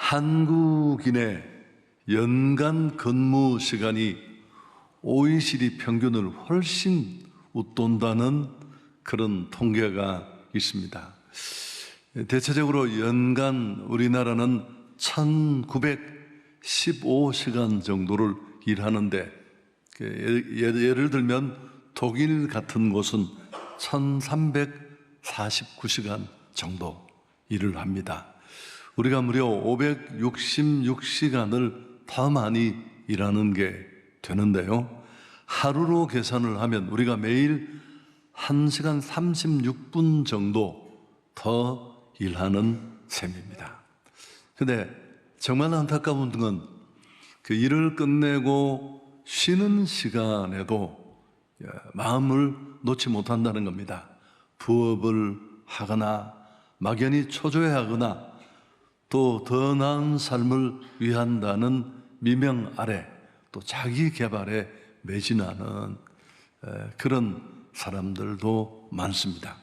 한국인의 연간 근무 시간이 OECD 평균을 훨씬 웃돈다는 그런 통계가 있습니다. 대체적으로 연간 우리나라는 1915시간 정도를 일하는데, 예를 들면 독일 같은 곳은 1349시간 정도 일을 합니다. 우리가 무려 566시간을 더 많이 일하는 게 되는데요, 하루로 계산을 하면 우리가 매일 1시간 36분 정도 더 일하는 셈입니다. 근데 정말 안타까운 건 그 일을 끝내고 쉬는 시간에도 마음을 놓지 못한다는 겁니다. 부업을 하거나 막연히 초조해하거나 또 더 나은 삶을 위한다는 미명 아래 또 자기 개발에 매진하는 그런 사람들도 많습니다.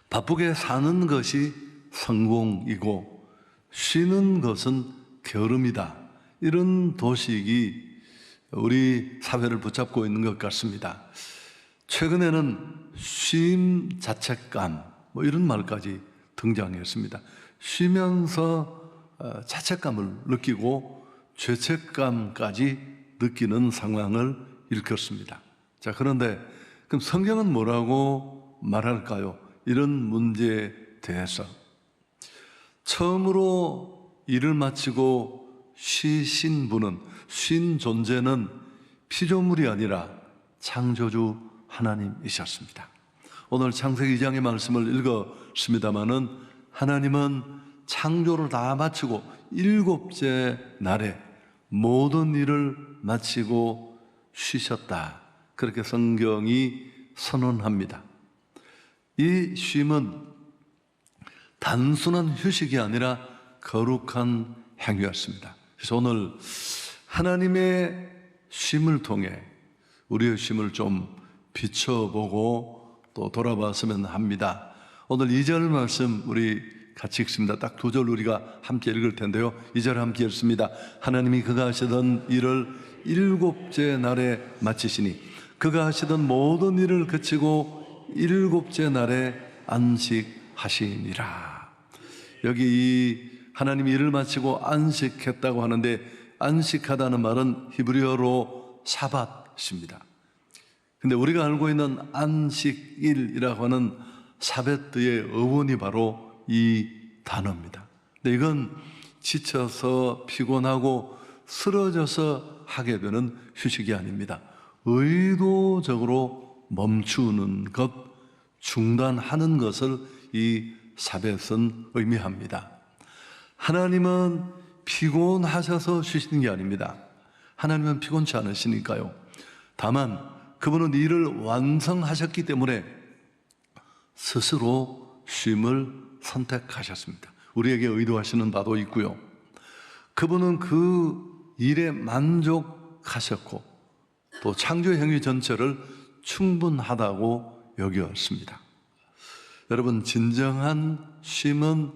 바쁘게 사는 것이 성공이고 쉬는 것은 게으름이다, 이런 도식이 우리 사회를 붙잡고 있는 것 같습니다. 최근에는 쉼 자책감 이런 말까지 등장했습니다. 쉬면서 자책감을 느끼고 죄책감까지 느끼는 상황을 일컫습니다. 자, 그런데 그럼 성경은 뭐라고 말할까요? 이런 문제에 대해서 처음으로 일을 마치고 쉬신 분은, 쉰 존재는 피조물이 아니라 창조주 하나님이셨습니다. 오늘 창세기 2장의 말씀을 읽었습니다마는 하나님은 창조를 다 마치고 7째 날에 모든 일을 마치고 쉬셨다, 그렇게 성경이 선언합니다. 이 쉼은 단순한 휴식이 아니라 거룩한 행위였습니다. 그래서 오늘 하나님의 쉼을 통해 우리의 쉼을 좀 비춰보고 또 돌아봤으면 합니다. 오늘 2절 말씀 우리 같이 읽습니다. 딱 2절 우리가 함께 읽을 텐데요, 2절 함께 읽습니다. 하나님이 그가 하시던 일을 7째 날에 마치시니 그가 하시던 모든 일을 그치고 7째 날에 안식하시니라. 여기 이 하나님이 일을 마치고 안식했다고 하는데, 안식하다는 말은 히브리어로 샤밧입니다. 근데 우리가 알고 있는 안식일이라고 하는 사베트의 어원이 바로 이 단어입니다. 근데 이건 지쳐서 피곤하고 쓰러져서 하게 되는 휴식이 아닙니다. 의도적으로 멈추는 것, 중단하는 것을 이 사벳은 의미합니다. 하나님은 피곤하셔서 쉬시는 게 아닙니다. 하나님은 피곤치 않으시니까요. 다만 그분은 일을 완성하셨기 때문에 스스로 쉼을 선택하셨습니다. 우리에게 의도하시는 바도 있고요. 그분은 그 일에 만족하셨고 또 창조 행위 전체를 충분하다고 여겼습니다. 여러분, 진정한 쉼은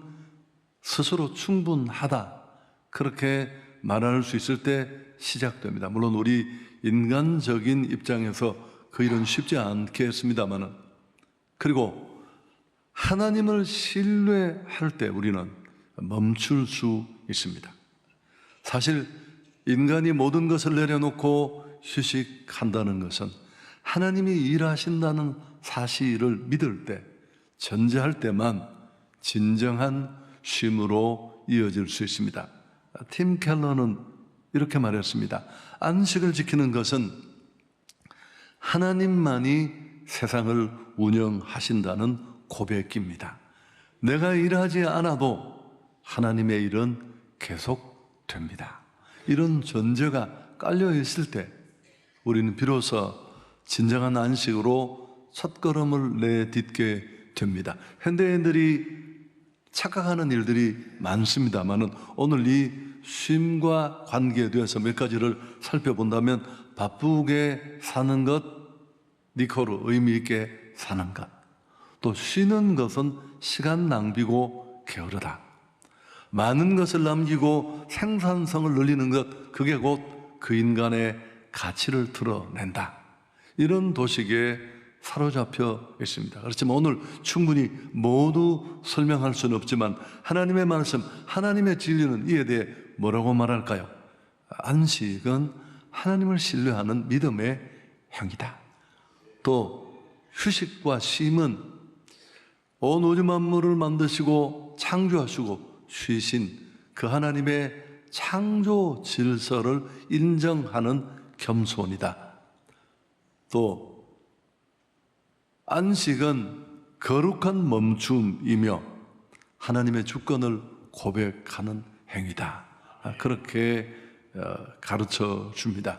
스스로 충분하다, 그렇게 말할 수 있을 때 시작됩니다. 물론 우리 인간적인 입장에서 그 일은 쉽지 않겠습니다만은, 그리고 하나님을 신뢰할 때 우리는 멈출 수 있습니다. 사실 인간이 모든 것을 내려놓고 휴식한다는 것은 하나님이 일하신다는 사실을 믿을 때, 전제할 때만 진정한 쉼으로 이어질 수 있습니다. 팀 켈러는 이렇게 말했습니다. 안식을 지키는 것은 하나님만이 세상을 운영하신다는 고백입니다. 내가 일하지 않아도 하나님의 일은 계속됩니다. 이런 전제가 깔려 있을 때 우리는 비로소 진정한 안식으로 첫걸음을 내딛게 됩니다. 현대인들이 착각하는 일들이 많습니다만은 오늘 이 쉼과 관계되어서 몇 가지를 살펴본다면, 바쁘게 사는 것, 니코르 의미 있게 사는 것, 또 쉬는 것은 시간 낭비고 게으르다. 많은 것을 남기고 생산성을 늘리는 것, 그게 곧 그 인간의 가치를 드러낸다. 이런 도식에 사로잡혀 있습니다. 그렇지만 오늘 충분히 모두 설명할 수는 없지만 하나님의 말씀, 하나님의 진리는 이에 대해 뭐라고 말할까요? 안식은 하나님을 신뢰하는 믿음의 행위다. 또 휴식과 쉼은 온 우주 만물을 만드시고 창조하시고 쉬신 그 하나님의 창조 질서를 인정하는 겸손이다. 또 안식은 거룩한 멈춤이며 하나님의 주권을 고백하는 행위다. 그렇게 가르쳐 줍니다.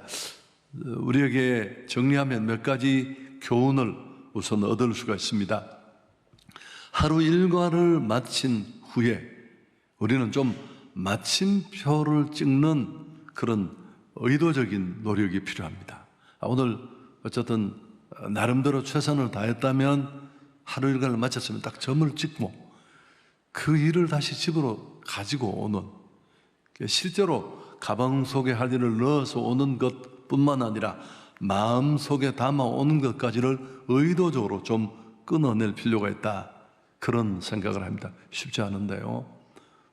우리에게 정리하면 몇 가지 교훈을 우선 얻을 수가 있습니다. 하루 일과를 마친 후에 우리는 좀 마침표를 찍는 그런 의도적인 노력이 필요합니다. 오늘 어쨌든 나름대로 최선을 다했다면 하루 일과를 마쳤으면 딱 점을 찍고 그 일을 다시 집으로 가지고 오는, 실제로 가방 속에 할 일을 넣어서 오는 것뿐만 아니라 마음 속에 담아오는 것까지를 의도적으로 좀 끊어낼 필요가 있다. 그런 생각을 합니다. 쉽지 않은데요.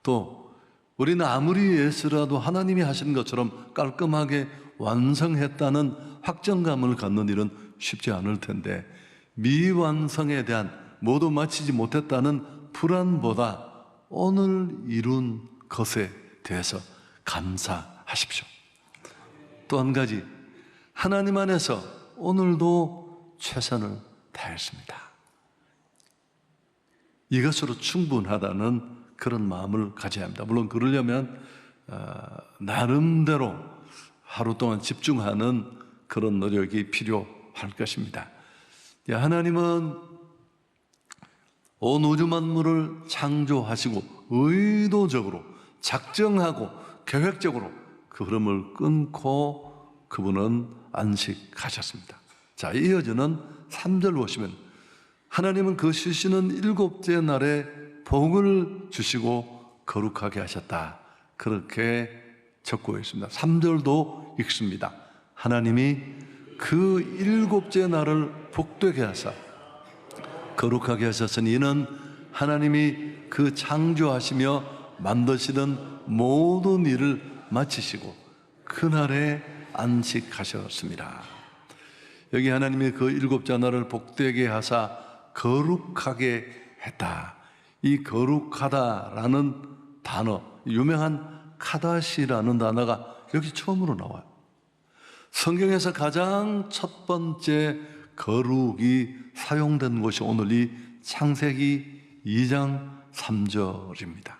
또 우리는 아무리 애쓰라도 하나님이 하시는 것처럼 깔끔하게 완성했다는 확정감을 갖는 일은 쉽지 않을 텐데 미완성에 대한 모두 마치지 못했다는 불안보다 오늘 이룬 것에 대해서 감사하십시오. 또 한 가지, 하나님 안에서 오늘도 최선을 다했습니다. 이것으로 충분하다는 그런 마음을 가져야 합니다. 물론 그러려면 나름대로 하루 동안 집중하는 그런 노력이 필요할 것입니다. 하나님은 온 우주 만물을 창조하시고 의도적으로 작정하고 계획적으로 그 흐름을 끊고 그분은 안식하셨습니다. 자, 이어지는 3절 보시면 하나님은 그 쉬시는 일곱째 날에 복을 주시고 거룩하게 하셨다. 그렇게 적고 있습니다. 3절도 읽습니다. 하나님이 그 일곱째 날을 복되게 하사 거룩하게 하셨으니 이는 하나님이 그 창조하시며 만드시던 모든 일을 마치시고 그날에 안식하셨습니다. 여기 하나님이 그 일곱째 날을 복되게 하사 거룩하게 했다. 이 거룩하다라는 단어, 유명한 카다시라는 단어가 여기 처음으로 나와요. 성경에서 가장 첫 번째 거룩이 사용된 곳이 오늘 이 창세기 2장 3절입니다.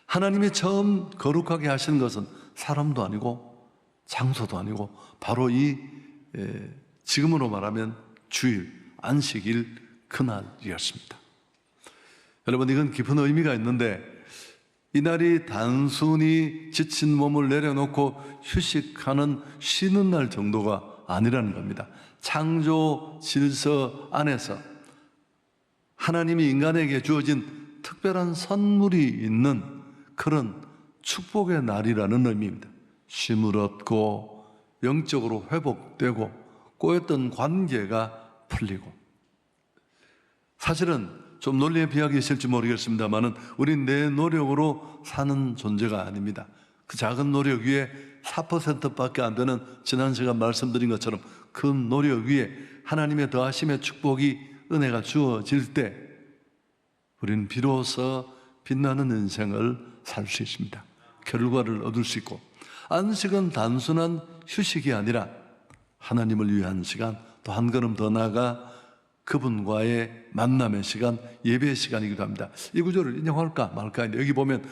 하나님이 처음 거룩하게 하신 것은 사람도 아니고 장소도 아니고 바로 이 지금으로 말하면 주일, 안식일 그날이었습니다. 여러분, 이건 깊은 의미가 있는데 이날이 단순히 지친 몸을 내려놓고 휴식하는 쉬는 날 정도가 아니라는 겁니다. 창조 질서 안에서 하나님이 인간에게 주어진 특별한 선물이 있는 그런 축복의 날이라는 의미입니다. 쉼을 얻고 영적으로 회복되고 꼬였던 관계가 풀리고, 사실은 좀 논리의 비약이 있을지 모르겠습니다만은 우린 내 노력으로 사는 존재가 아닙니다. 그 작은 노력 위에 4%밖에 안 되는 지난 시간 말씀드린 것처럼 그 노력 위에 하나님의 더하심의 축복이, 은혜가 주어질 때 우리는 비로소 빛나는 인생을 살 수 있습니다. 결과를 얻을 수 있고, 안식은 단순한 휴식이 아니라 하나님을 위한 시간, 또 한 걸음 더 나아가 그분과의 만남의 시간, 예배의 시간이기도 합니다. 이 구절을 인용할까 말까 했는데 여기 보면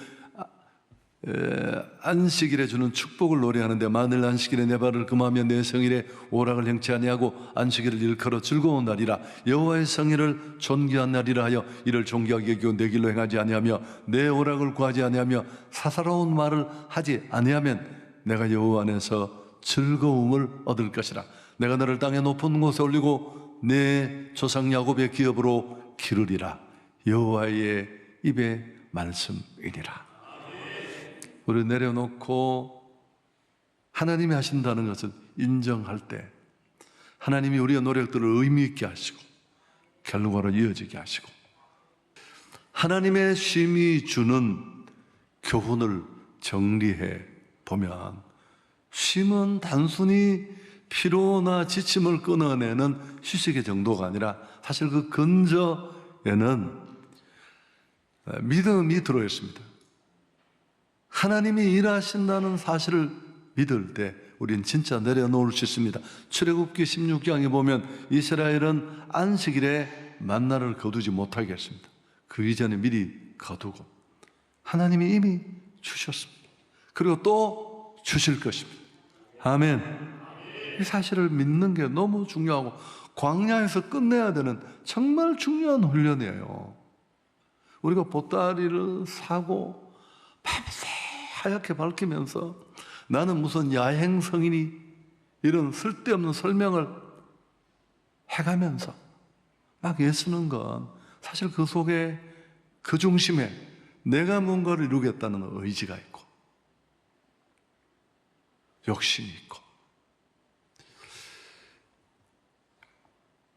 안식일에 주는 축복을 노래하는데 만일 안식일에 내 발을 금하며 내 성일에 오락을 행치 아니하고 안식일을 일컬어 즐거운 날이라 여호와의 성일을 존귀한 날이라 하여 이를 존귀하게 여기고 내 길로 행하지 아니하며 내 오락을 구하지 아니하며 사사로운 말을 하지 아니하면 내가 여호와 안에서 즐거움을 얻을 것이라. 내가 너를 땅의 높은 곳에 올리고 내 조상 야곱의 기업으로 기르리라. 여호와의 입에 말씀이니라. 우리 내려놓고 하나님이 하신다는 것을 인정할 때 하나님이 우리의 노력들을 의미 있게 하시고 결과로 이어지게 하시고 하나님의 쉼이 주는 교훈을 정리해 보면 쉼은 단순히 피로나 지침을 끊어내는 휴식의 정도가 아니라 사실 그 근저에는 믿음이 들어있습니다. 하나님이 일하신다는 사실을 믿을 때 우린 진짜 내려놓을 수 있습니다. 출애굽기 16장에 보면 이스라엘은 안식일에 만나를 거두지 못하게 했습니다. 그 이전에 미리 거두고 하나님이 이미 주셨습니다. 그리고 또 주실 것입니다. 아멘. 이 사실을 믿는 게 너무 중요하고 광야에서 끝내야 되는 정말 중요한 훈련이에요. 우리가 보따리를 사고 밤새 하얗게 밝히면서 나는 무슨 야행 성인이 이런 쓸데없는 설명을 해가면서 막 애쓰는 건 사실 그 속에 그 중심에 내가 뭔가를 이루겠다는 의지가 있고 욕심이 있고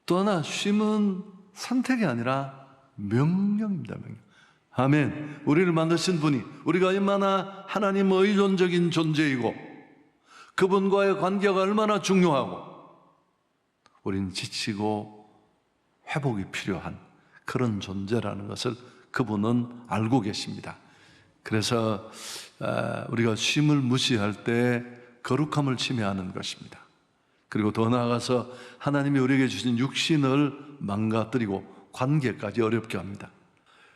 또 하나 쉼은 선택이 아니라 명령입니다. 명령. 아멘. 우리를 만드신 분이 우리가 얼마나 하나님 의존적인 존재이고 그분과의 관계가 얼마나 중요하고 우리는 지치고 회복이 필요한 그런 존재라는 것을 그분은 알고 계십니다. 그래서 우리가 쉼을 무시할 때 거룩함을 침해하는 것입니다. 그리고 더 나아가서 하나님이 우리에게 주신 육신을 망가뜨리고 관계까지 어렵게 합니다.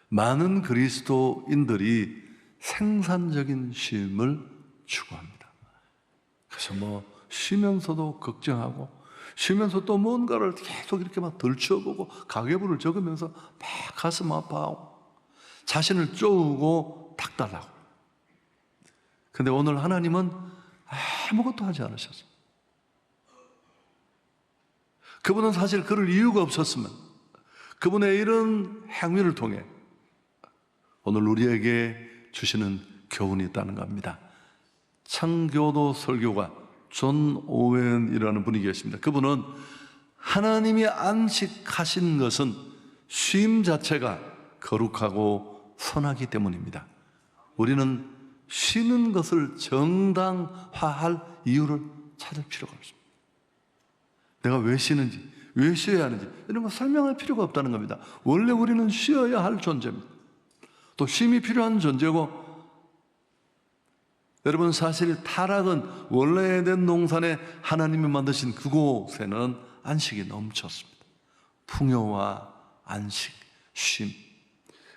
많은 그리스도인들이 생산적인 쉼을 추구합니다. 그래서 쉬면서도 걱정하고 쉬면서 또 뭔가를 계속 이렇게 막 덜쳐보고 가계부를 적으면서 막 가슴 아파하고 자신을 쪼우고 닥달하고. 근데 오늘 하나님은 아무것도 하지 않으셨어요. 그분은 사실 그럴 이유가 없었으면 그분의 이런 행위를 통해 오늘 우리에게 주시는 교훈이 있다는 겁니다. 창교도 설교가 존 오웬이라는 분이 계십니다. 그분은 하나님이 안식하신 것은 쉼 자체가 거룩하고 선하기 때문입니다. 우리는 쉬는 것을 정당화할 이유를 찾을 필요가 없습니다. 내가 왜 쉬는지, 왜 쉬어야 하는지 이런 거 설명할 필요가 없다는 겁니다. 원래 우리는 쉬어야 할 존재입니다. 또 쉼이 필요한 존재고, 여러분 사실 타락은 원래 에덴 동산에 하나님이 만드신 그곳에는 안식이 넘쳤습니다. 풍요와 안식, 쉼.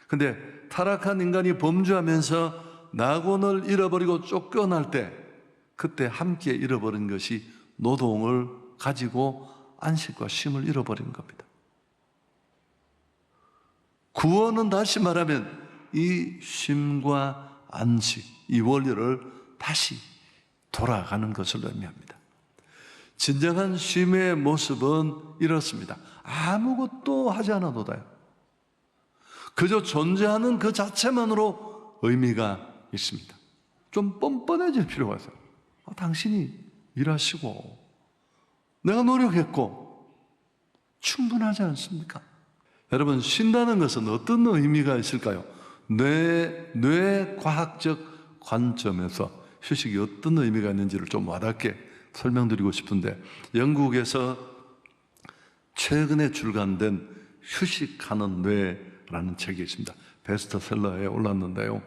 근데 타락한 인간이 범죄하면서 낙원을 잃어버리고 쫓겨날 때 그때 함께 잃어버린 것이 노동을 가지고 안식과 쉼을 잃어버린 겁니다. 구원은 다시 말하면 이 쉼과 안식, 이 원리를 다시 돌아가는 것을 의미합니다. 진정한 쉼의 모습은 이렇습니다. 아무것도 하지 않아도 돼요. 그저 존재하는 그 자체만으로 의미가 있습니다. 좀 뻔뻔해질 필요가 있어요. 당신이 일하시고 내가 노력했고 충분하지 않습니까? 여러분, 쉰다는 것은 어떤 의미가 있을까요? 뇌과학적 관점에서 휴식이 어떤 의미가 있는지를 좀 와닿게 설명드리고 싶은데, 영국에서 최근에 출간된 휴식하는 뇌라는 책이 있습니다. 베스트셀러에 올랐는데요,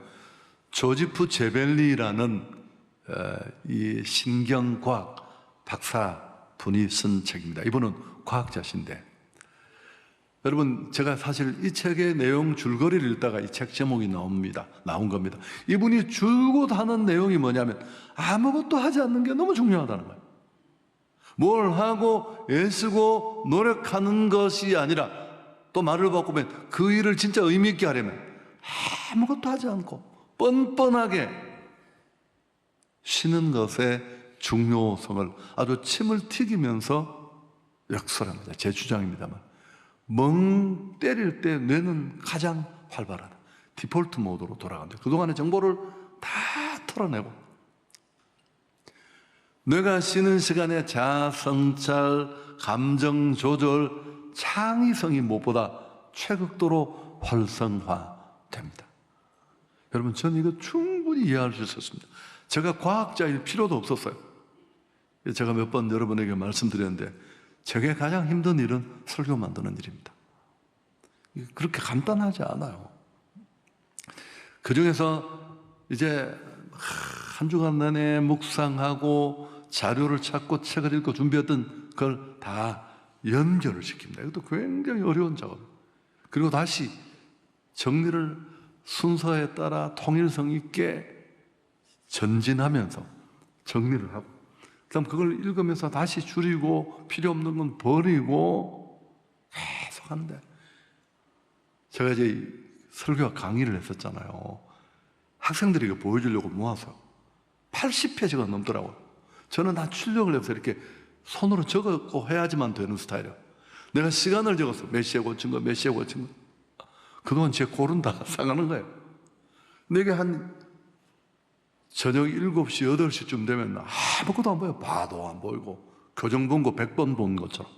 조지프 제벨리라는 이 신경과학 박사분이 쓴 책입니다. 이분은 과학자신데, 여러분, 제가 사실 이 책의 내용 줄거리를 읽다가 이 책 제목이 나온 겁니다. 이분이 줄곧 하는 내용이 뭐냐면 아무것도 하지 않는 게 너무 중요하다는 거예요. 뭘 하고 애쓰고 노력하는 것이 아니라, 또 말을 바꾸면 그 일을 진짜 의미 있게 하려면 아무것도 하지 않고 뻔뻔하게 쉬는 것의 중요성을 아주 침을 튀기면서 역설합니다. 제 주장입니다만, 멍 때릴 때 뇌는 가장 활발하다. 디폴트 모드로 돌아간대요. 그동안의 정보를 다 털어내고 뇌가 쉬는 시간에 자아성찰, 감정 조절, 창의성이 무엇보다 최극도로 활성화됩니다. 여러분, 저는 이거 충분히 이해할 수 있었습니다. 제가 과학자일 필요도 없었어요. 제가 몇 번 여러분에게 말씀드렸는데 제게 가장 힘든 일은 설교 만드는 일입니다. 그렇게 간단하지 않아요. 그 중에서 이제 한 주간 내내 묵상하고 자료를 찾고 책을 읽고 준비했던 그걸 다 연결을 시킵니다. 이것도 굉장히 어려운 작업. 그리고 다시 정리를 순서에 따라 통일성 있게 전진하면서 정리를 하고, 그다음 그걸 읽으면서 다시 줄이고 필요 없는 건 버리고 계속 하는데, 제가 이제 설교와 강의를 했었잖아요. 학생들에게 보여주려고 모아서 80페이지가 넘더라고요. 저는 다 출력을 해서 이렇게 손으로 적었고 해야지만 되는 스타일이에요. 내가 시간을 적었어. 몇 시에 고친 거, 몇 시에 고친 거. 그동안 제 골은 다 상하는 거예요. 내게 한 저녁 7시, 8시쯤 되면 아무것도 안 보여요. 봐도 안 보이고 교정 본 거 100번 본 것처럼.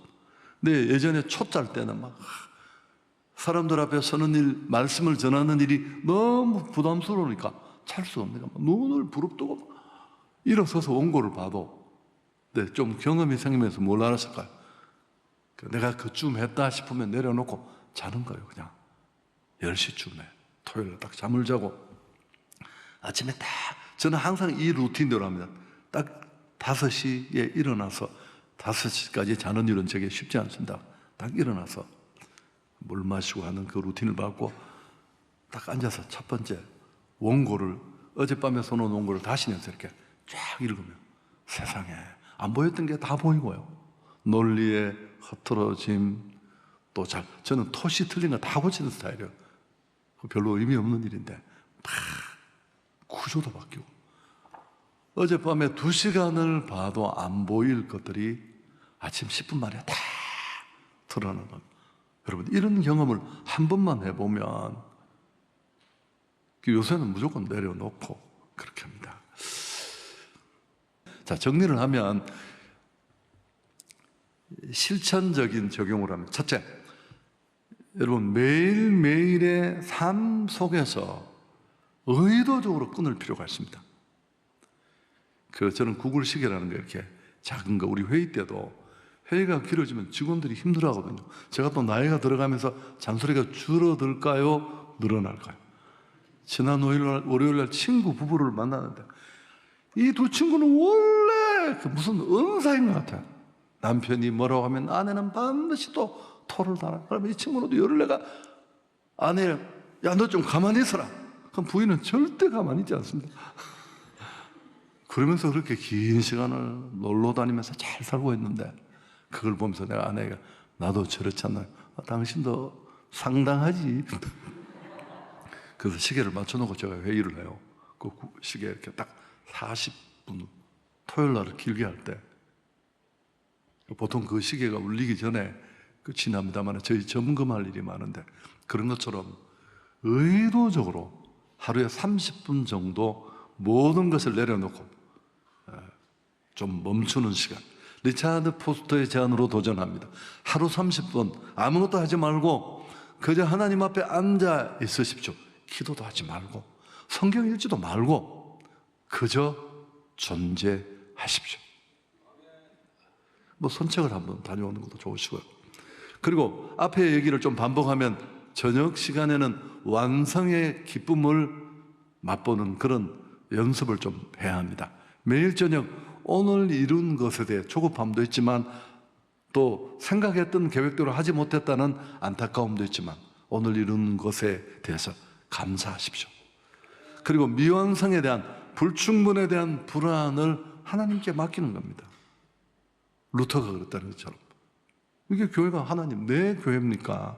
근데 예전에 초짤 때는 막 사람들 앞에 서는 일, 말씀을 전하는 일이 너무 부담스러우니까 찰 수가 없네요. 눈을 부릅뜨고 일어서서 원고를 봐도, 네, 좀 경험이 생기면서 뭘 알았을까요? 내가 그쯤 했다 싶으면 내려놓고 자는 거예요. 그냥 10시쯤에 토요일에 딱 잠을 자고 아침에 딱, 저는 항상 이 루틴대로 합니다. 딱 5시에 일어나서 5시까지 자는 일은 제게 쉽지 않습니다. 딱 일어나서 물 마시고 하는 그 루틴을 받고 딱 앉아서 첫 번째 원고를, 어젯밤에 써놓은 원고를 다시 내서 이렇게 쫙 읽으면 세상에 안 보였던 게 다 보이고요. 논리의 흐트러짐, 또 저는 토시 틀린 거 다 고치는 스타일이에요. 별로 의미 없는 일인데 막 구조도 바뀌고, 어젯밤에 2시간을 봐도 안 보일 것들이 아침 10분 만에 다 드러나는 겁니다. 여러분, 이런 경험을 한 번만 해보면 요새는 무조건 내려놓고 그렇게 합니다. 자, 정리를 하면 실천적인 적용을 하면, 첫째, 여러분 매일매일의 삶 속에서 의도적으로 끊을 필요가 있습니다. 저는 구글 시계라는 거, 이렇게 작은 거, 우리 회의 때도 회의가 길어지면 직원들이 힘들어하거든요. 제가 또 나이가 들어가면서 잔소리가 줄어들까요? 늘어날까요? 지난 월요일날 친구 부부를 만나는데 이 두 친구는 원래 무슨 은사인 것 같아요. 남편이 뭐라고 하면 아내는 반드시 또 토를 달아. 그러면 이 친구는 열을 내가 아내, 야, 너 좀 가만히 있어라. 그럼 부인은 절대 가만히 있지 않습니다. 그러면서 그렇게 긴 시간을 놀러 다니면서 잘 살고 있는데, 그걸 보면서 내가 아내가, 나도 저렇지 않나요? 당신도 상당하지. 그래서 시계를 맞춰놓고 제가 회의를 해요. 그 시계 이렇게 딱 40분, 토요일 날을 길게 할 때, 보통 그 시계가 울리기 전에 끝이 납니다만 저희 점검할 일이 많은데, 그런 것처럼 의도적으로 하루에 30분 정도 모든 것을 내려놓고 좀 멈추는 시간, 리차드 포스터의 제안으로 도전합니다. 하루 30분 아무것도 하지 말고 그저 하나님 앞에 앉아 있으십시오. 기도도 하지 말고 성경 읽지도 말고 그저 존재하십시오. 뭐 산책을 한번 다녀오는 것도 좋으시고요. 그리고 앞에 얘기를 좀 반복하면 저녁 시간에는 완성의 기쁨을 맛보는 그런 연습을 좀 해야 합니다. 매일 저녁 오늘 이룬 것에 대해 조급함도 있지만, 또 생각했던 계획대로 하지 못했다는 안타까움도 있지만 오늘 이룬 것에 대해서 감사하십시오. 그리고 미완성에 대한, 불충분에 대한 불안을 하나님께 맡기는 겁니다. 루터가 그랬다는 것처럼 이게 교회가 하나님, 내 교회입니까?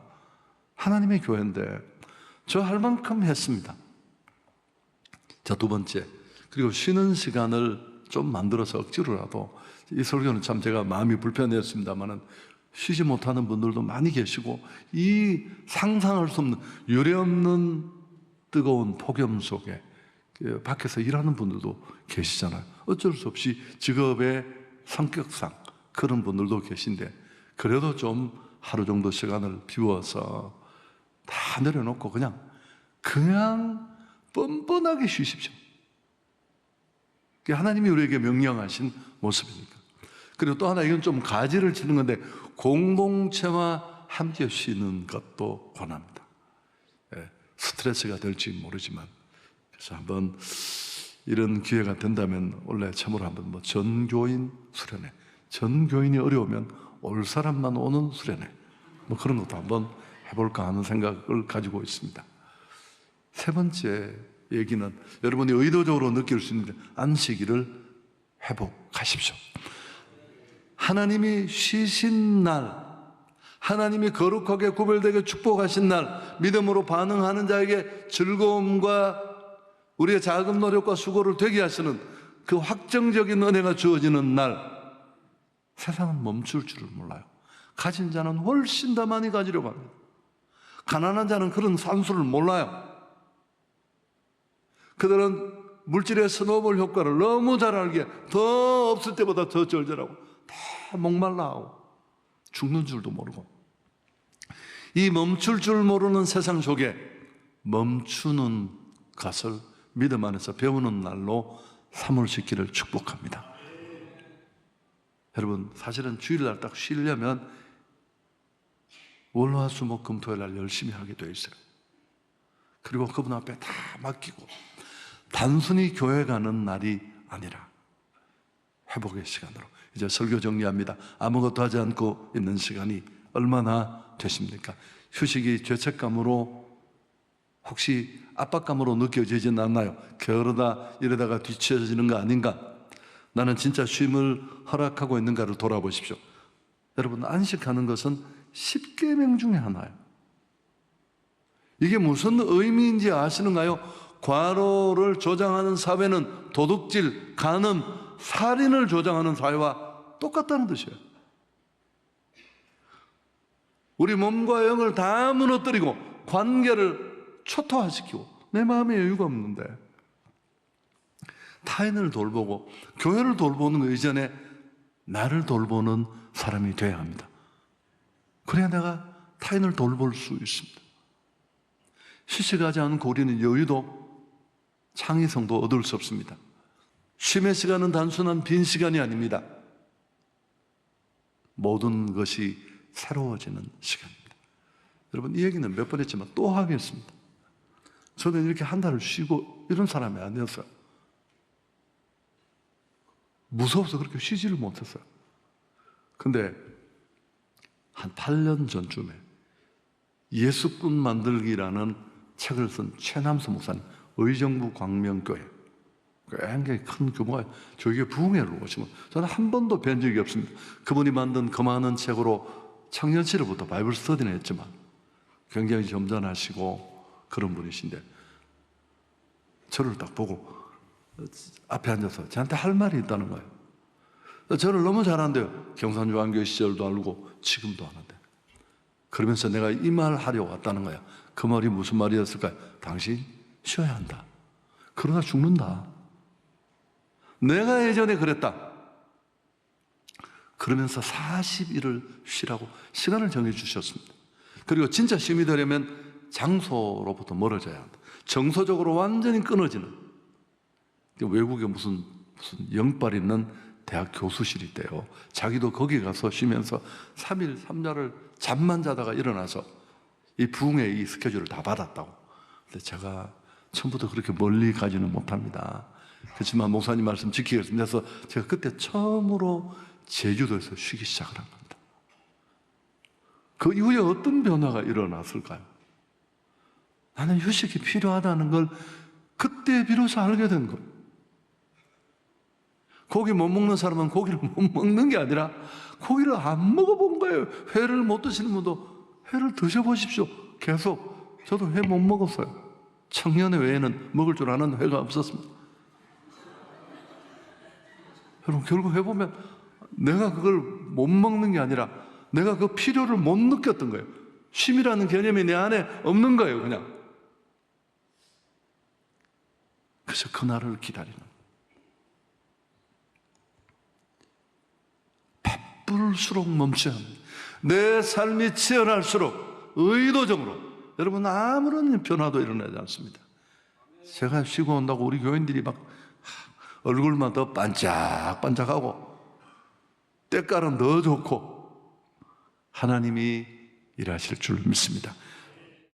하나님의 교회인데 저 할 만큼 했습니다. 자, 두 번째, 그리고 쉬는 시간을 좀 만들어서 억지로라도, 이 설교는 참 제가 마음이 불편했습니다만은 쉬지 못하는 분들도 많이 계시고, 이 상상할 수 없는 유례없는 뜨거운 폭염 속에 밖에서 일하는 분들도 계시잖아요. 어쩔 수 없이 직업의 성격상 그런 분들도 계신데, 그래도 좀 하루 정도 시간을 비워서 다 내려놓고 그냥 뻔뻔하게 쉬십시오. 그게 하나님이 우리에게 명령하신 모습이니까. 그리고 또 하나, 이건 좀 가지를 치는 건데, 공동체와 함께 쉬는 것도 권합니다. 스트레스가 될지 모르지만, 그래서 한번 이런 기회가 된다면 원래 참으로 한번 전교인 수련회, 전교인이 어려우면 올 사람만 오는 수련회, 그런 것도 한번 해볼까 하는 생각을 가지고 있습니다. 세 번째 얘기는 여러분이 의도적으로 느낄 수 있는데, 안식일을 회복하십시오. 하나님이 쉬신 날, 하나님이 거룩하게 구별되게 축복하신 날, 믿음으로 반응하는 자에게 즐거움과 우리의 작은 노력과 수고를 되게 하시는 그 확정적인 은혜가 주어지는 날, 세상은 멈출 줄을 몰라요. 가진 자는 훨씬 더 많이 가지려고 합니다. 가난한 자는 그런 산수를 몰라요. 그들은 물질의 스노볼 효과를 너무 잘 알기에 더 없을 때보다 더 절절하고 다 목말라하고 죽는 줄도 모르고, 이 멈출 줄 모르는 세상 속에 멈추는 것을 믿음 안에서 배우는 날로 삼을 수 있기를 축복합니다. 여러분, 사실은 주일날 딱 쉬려면 월화수목금토일 날 열심히 하게 돼 있어요. 그리고 그분 앞에 다 맡기고, 단순히 교회 가는 날이 아니라 회복의 시간으로. 이제 설교 정리합니다. 아무것도 하지 않고 있는 시간이 얼마나 되십니까? 휴식이 죄책감으로, 혹시 압박감으로 느껴지진 않나요? 게으르다 이러다가 뒤처지는 거 아닌가? 나는 진짜 쉼을 허락하고 있는가를 돌아보십시오. 여러분, 안식하는 것은 10계명 중에 하나예요. 이게 무슨 의미인지 아시는가요? 과로를 조장하는 사회는 도둑질, 간음, 살인을 조장하는 사회와 똑같다는 뜻이에요. 우리 몸과 영을 다 무너뜨리고 관계를 초토화시키고, 내 마음에 여유가 없는데 타인을 돌보고 교회를 돌보는 것 이전에 나를 돌보는 사람이 되어야 합니다. 그래야 내가 타인을 돌볼 수 있습니다. 휴식하지 않고 우리는 여유도 창의성도 얻을 수 없습니다. 쉼의 시간은 단순한 빈 시간이 아닙니다. 모든 것이 새로워지는 시간입니다. 여러분, 이 얘기는 몇 번 했지만 또 하겠습니다. 저는 이렇게 한 달을 쉬고 이런 사람이 아니었어요. 무서워서 그렇게 쉬지를 못했어요. 근데 한 8년 전쯤에 예수꾼 만들기라는 책을 쓴 최남수 목사님, 의정부 광명교회, 굉장히 큰 규모가, 저에게 부흥회를 오시면 저는 한 번도 뵌 적이 없습니다. 그분이 만든 그 많은 책으로 청년 시절부터 바이블 스터디는 했지만 굉장히 점잖하시고 그런 분이신데, 저를 딱 보고 앞에 앉아서 저한테 할 말이 있다는 거예요. 저를 너무 잘 안돼요. 경산중앙교회 시절도 알고 지금도 아는데. 그러면서 내가 이 말 하려고 왔다는 거야. 그 말이 무슨 말이었을까요? 당신 쉬어야 한다. 그러다 죽는다. 내가 예전에 그랬다. 그러면서 40일을 쉬라고 시간을 정해주셨습니다. 그리고 진짜 쉼이 되려면 장소로부터 멀어져야 한다. 정서적으로 완전히 끊어지는, 외국에 무슨 영빨 있는 대학 교수실이 있대요. 자기도 거기 가서 쉬면서 3일 3야를 잠만 자다가 일어나서 이 부흥회 이 스케줄을 다 받았다고. 근데 제가 처음부터 그렇게 멀리 가지는 못합니다. 그렇지만 목사님 말씀 지키겠습니다. 그래서 제가 그때 처음으로 제주도에서 쉬기 시작을 한 겁니다. 그 이후에 어떤 변화가 일어났을까요? 나는 휴식이 필요하다는 걸 그때 비로소 알게 된 거예요. 고기 못 먹는 사람은 고기를 못 먹는 게 아니라 고기를 안 먹어본 거예요. 회를 못 드시는 분도 회를 드셔보십시오. 계속. 저도 회 못 먹었어요. 청년의 외에는 먹을 줄 아는 회가 없었습니다. 여러분, 결국 해보면 내가 그걸 못 먹는 게 아니라 내가 그 필요를 못 느꼈던 거예요. 쉼이라는 개념이 내 안에 없는 거예요, 그냥. 그래서 그날을 기다리는, 베풀수록 멈춰야 합니다. 내 삶이 치열할수록 의도적으로, 여러분 아무런 변화도 일어나지 않습니다. 제가 쉬고 온다고 우리 교인들이 막 얼굴만 더 반짝반짝하고 때깔은 더 좋고 하나님이 일하실 줄 믿습니다.